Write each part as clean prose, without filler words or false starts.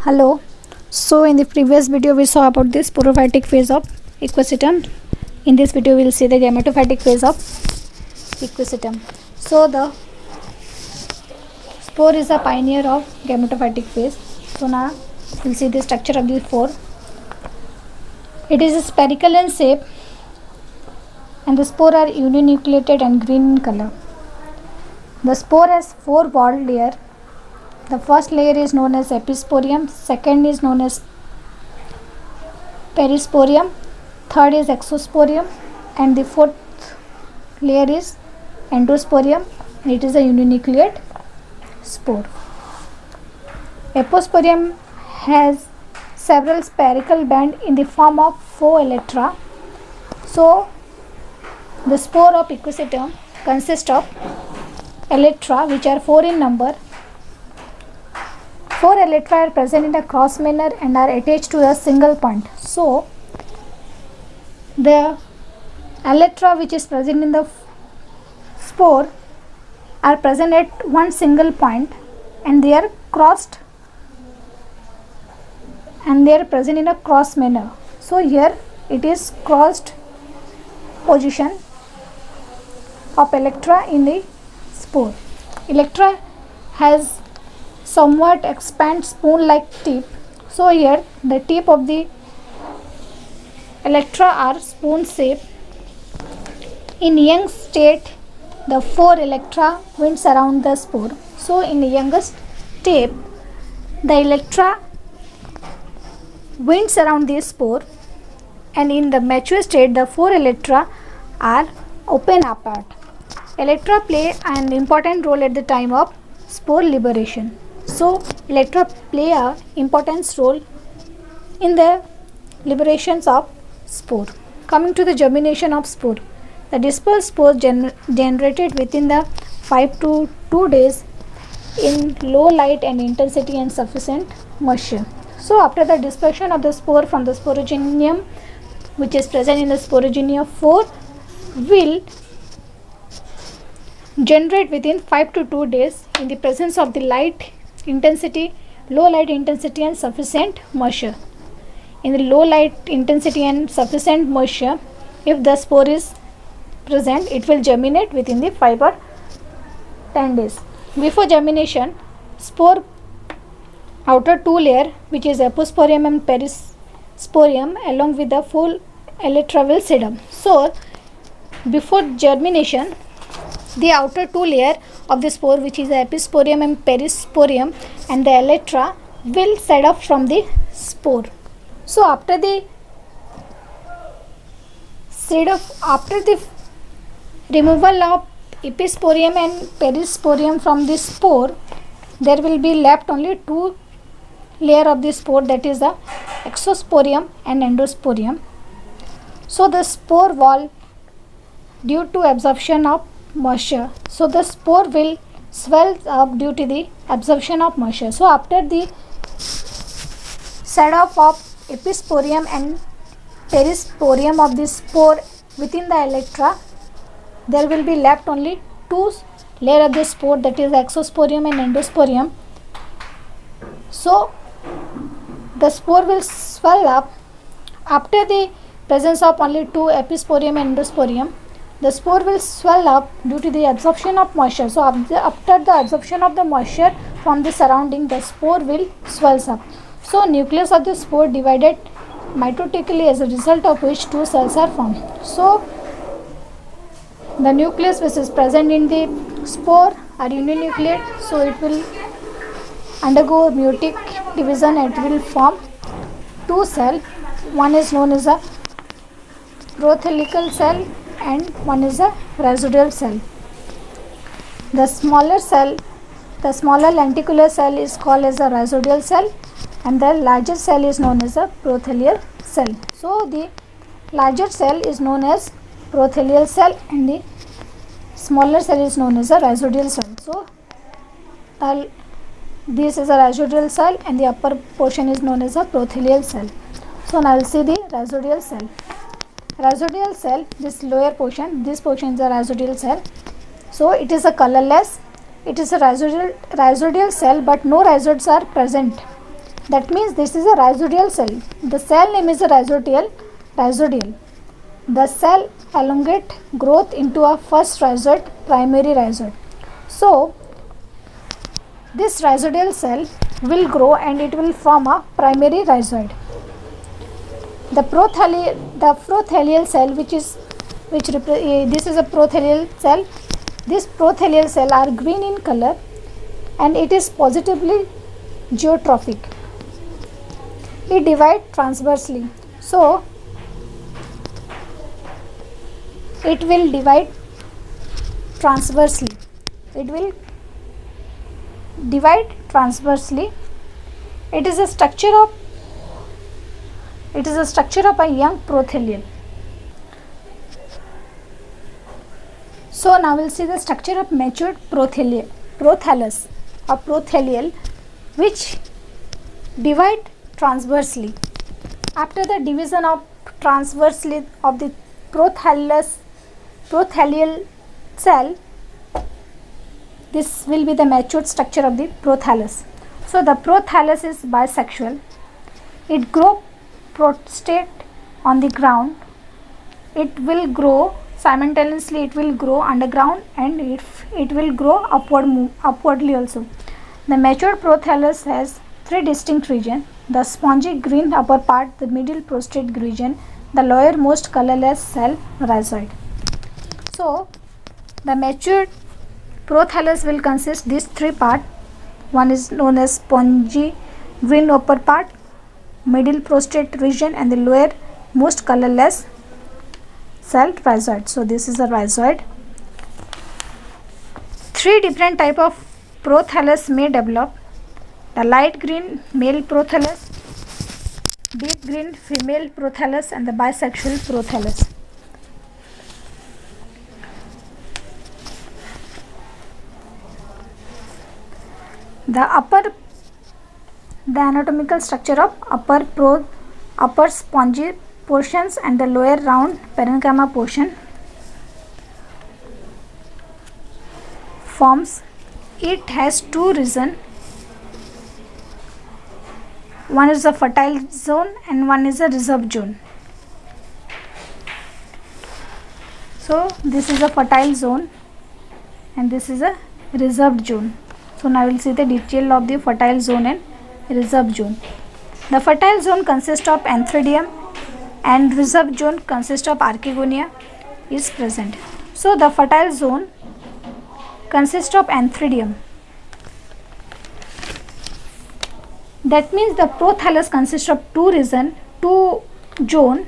Hello. So in the previous video we saw about the sporophytic phase of ecosystem. In this video we will see the gametophytic phase of ecosystem. So the spore is a pioneer of gametophytic phase. So now we'll see the structure of the spore. It is spherical in shape and the spore are uninucleated and green in color. The spore has four walled layers. The first layer is known as episporium, second is known as perisporium, third is exosporium, and the fourth layer is endosporium. It is a uninucleate spore. Episporium has several spherical bands in the form of 4 elytra. So the spore of ecosystem consists of elytra which are 4 in number. 4 elytra are present in a cross manner and are attached to a single point. So the elytra which is present in the spore are present at one single point and they are crossed and they are present in a cross manner. So here it is crossed position of elytra in the spore. Elytra has somewhat expand spoon like tip. So here the tip of the elytra are spoon shape. In young state the 4 elytra winds around the spore. So in the youngest state the elytra winds around the spore, and in the mature state the 4 elytra are open apart. Elytra play an important role at the time of spore liberation. So elytra play a important role in the liberations of spore. Coming to the germination of spore, the dispersed spore generated within the 5 to 2 days in low light and intensity and sufficient moisture. So after the dispersion of the spore from the sporogenium which is present in the sporogenia 4 will generate within 5 to 2 days in the presence of the light intensity, low light intensity and sufficient moisture. In the low light intensity and sufficient moisture, if the spore is present, it will germinate within the 5 or 10 days. Before germination, spore outer 2 layer which is episporium and perisporium along with the full elytra will sedum. So before germination, the outer 2 layer of the spore which is the episporium and perisporium and the elytra will set off from the spore. So after the removal of episporium and perisporium from the spore, there will be left only 2 layer of the spore, that is the exosporium and endosporium. So the spore wall due to absorption of moisture, so the spore will swell up due to the absorption of moisture. So after the set off of episporium and perisporium of the spore within the elytra, there will be left only 2 layer of the spore, that is exosporium and endosporium. So the spore will swell up after the presence of only 2 episporium and endosporium. The spore will swell up due to the absorption of moisture. So after the absorption of the moisture from the surrounding, the spore will swell up. So nucleus of the spore divided mitotically, as a result of which 2 cells are formed. So the nucleus which is present in the spore are uninucleate. So it will undergo meiotic division and it will form 2 cells. One is known as a prothelical cell and one is a residual cell. The smaller lenticular cell is called as a residual cell and the larger cell is known as a prothelial cell. So the larger cell is known as prothelial cell and the smaller cell is known as a residual cell. So this is a residual cell and the upper portion is known as a prothelial cell. So now we'll see the residual cell. Residual cell, this lower portion, this portion is a residual cell. So it is a colorless, it is a residual cell but no residues are present That means this is a rhizodial cell. The cell name is a rhizodial. The cell elongate growth into a first rhizoid, primary rhizoid. So this rhizodial cell will grow and it will form a primary rhizoid. The prothelial cell, this is a prothelial cell. This prothelial cell are green in color and it is positively geotrophic. It divides transversely. So it will divide transversely. It will divide transversely. It is a structure of a young prothelial. So now we'll see the structure of matured prothallus or prothelial, which divide transversely. After the division of transversely of the prothelial cell, this will be the matured structure of the prothallus. So the prothallus is bisexual. It grows prostrate on the ground. It will grow simultaneously. It will grow underground and it will grow upwardly also. The matured prothallus has three distinct regions: the spongy green upper part, the middle prostrate region, the lowermost colorless cell rhizoid. So the matured prothallus will consist these three parts. One is known as spongy green upper part, middle prostrate region, and the lowermost colorless cell rhizoid. So this is a rhizoid. Three different type of prothallus may develop: the light green male prothallus, deep green female prothallus, and the bisexual prothallus. The anatomical structure of upper spongy portions and the lower round parenchyma portion forms. It has two regions. One is the fertile zone and one is a reserve zone. So this is a fertile zone and this is a reserved zone. So now we will see the detail of the fertile zone and reserve zone. The fertile zone consists of antheridium and reserve zone consists of archegonia is present. So the fertile zone consists of antheridium. That means the prothallus consists of two zone.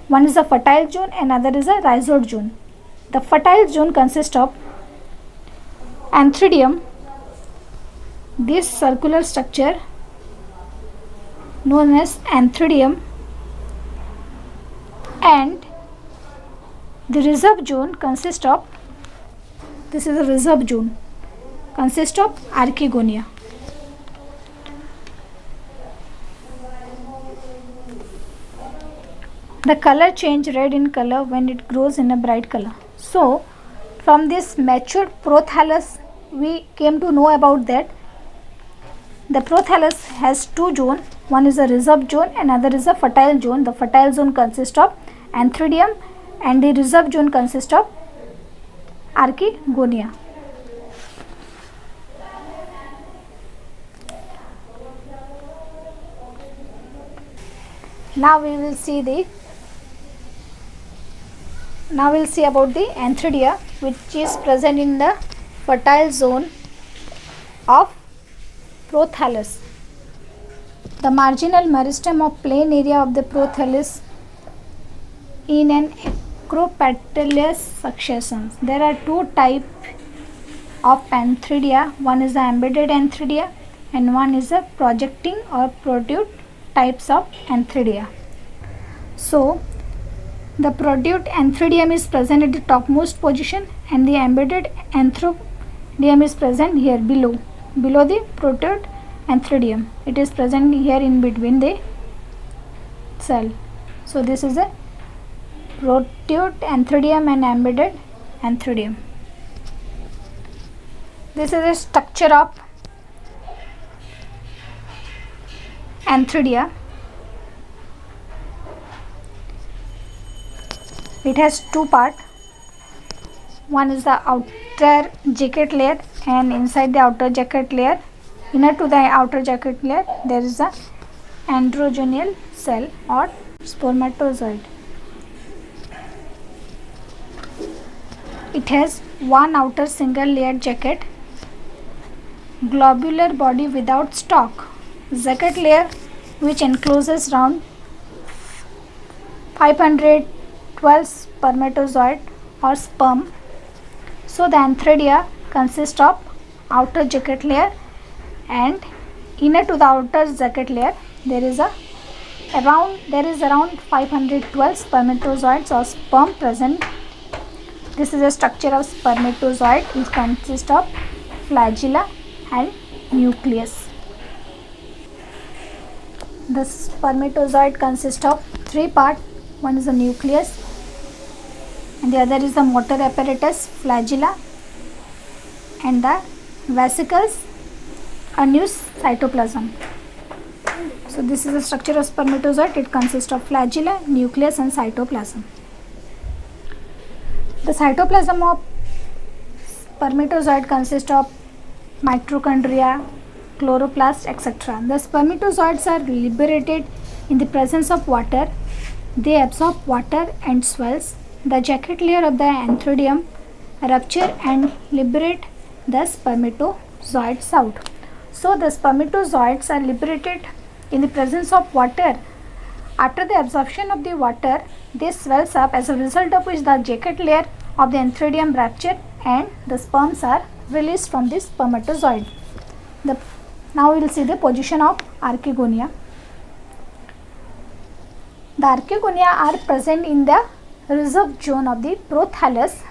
One is a fertile zone and another is a rhizoid zone. The fertile zone consists of antheridium, this circular structure known as antheridium, and the reserve zone consists of, this is a reserve zone, consists of archegonia. The color change red in color when it grows in a bright color. So from this matured prothallus we came to know about that the prothallus has two zones. One is a reserve zone, another is a fertile zone. The fertile zone consists of antheridium and the reserve zone consists of archegonia. Now we will see about the antheridia, which is present in the fertile zone of prothallus. The marginal meristem of plain area of the prothallus in an acropatelous succession. There are two types of antheridia. One is the embedded antheridia and one is the projecting or protrude types of antheridia. So the protrude antheridium is present at the topmost position and the embedded antheridium is present here below the protrude antheridium. It is present here in between the cell. So this is a protrude antheridium and embedded antheridium. This is a structure of Antheridia. It has two parts. One is the outer jacket layer, and inside the outer jacket layer, inner to the outer jacket layer, there is a androgeneal cell or spermatozoid. It has one outer single layered jacket, globular body without stalk, jacket layer which encloses round 512 spermatozoid or sperm. So the Antheridia consists of outer jacket layer, and inner to the outer jacket layer there is around 512 spermatozoids or sperm present. This is a structure of spermatozoid which consists of flagella and nucleus. The spermatozoid consists of three parts. One is the nucleus, and the other is the motor apparatus, flagella, and the vesicles, annulus, cytoplasm. So this is the structure of spermatozoid. It consists of flagella, nucleus, and cytoplasm. The cytoplasm of spermatozoid consists of mitochondria, chloroplast, etc. The spermatozoids are liberated in the presence of water. They absorb water and swells. The jacket layer of the Antheridium rupture and liberate the spermatozoids out. So the spermatozoids are liberated in the presence of water. After the absorption of the water, they swells up, as a result of which the jacket layer of the Antheridium rupture and the sperms are released from the spermatozoid. Now we will see the position of archegonia. The archegonia are present in the reserve zone of the prothallus.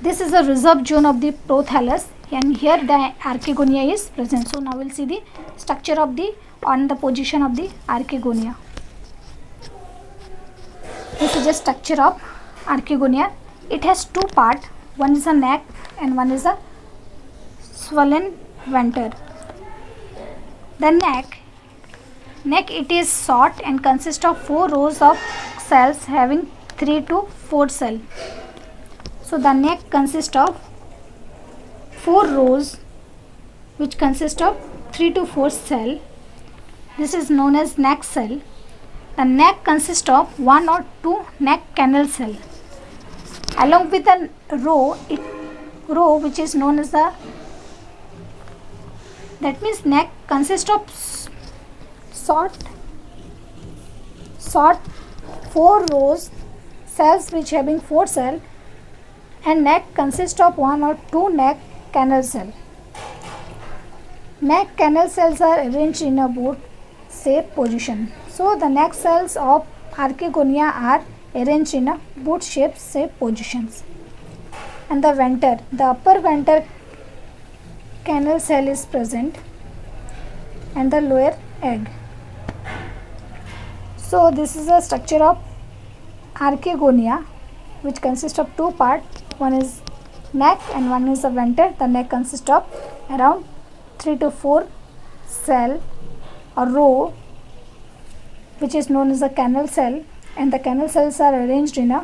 This is the reserve zone of the prothallus, and here the archegonia is present. So now we will see the structure of the position of the archegonia. This is the structure of archegonia. It has two parts. One is a neck and one is a swollen venter. The neck it is short and consists of 4 rows of cells having 3 to 4 cells. So the neck consists of 4 rows which consist of 3 to 4 cells. This is known as neck cell. The neck consists of 1 or 2 neck canal cells. Along with the row which is known as that means neck consists of short 4 rows cells which having 4 cells, and neck consists of 1 or 2 neck canal cells. Neck canal cells are arranged in a boat shape position. So the neck cells of archegonia are arranged in a boot shape positions. And the upper venter canal cell is present, and the lower egg. So this is the structure of archegonia, which consists of 2 parts. One is neck and one is the venter. The neck consists of around 3 to 4 cell or row which is known as a canal cell, and the canal cells are arranged in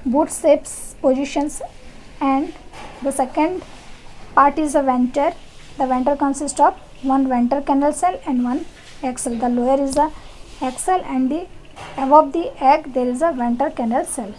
boot shapes positions. And the second part is a venter. The venter consists of 1 venter canal cell and 1 egg cell. The lower is the egg cell, and above the egg there is a venter canal cell.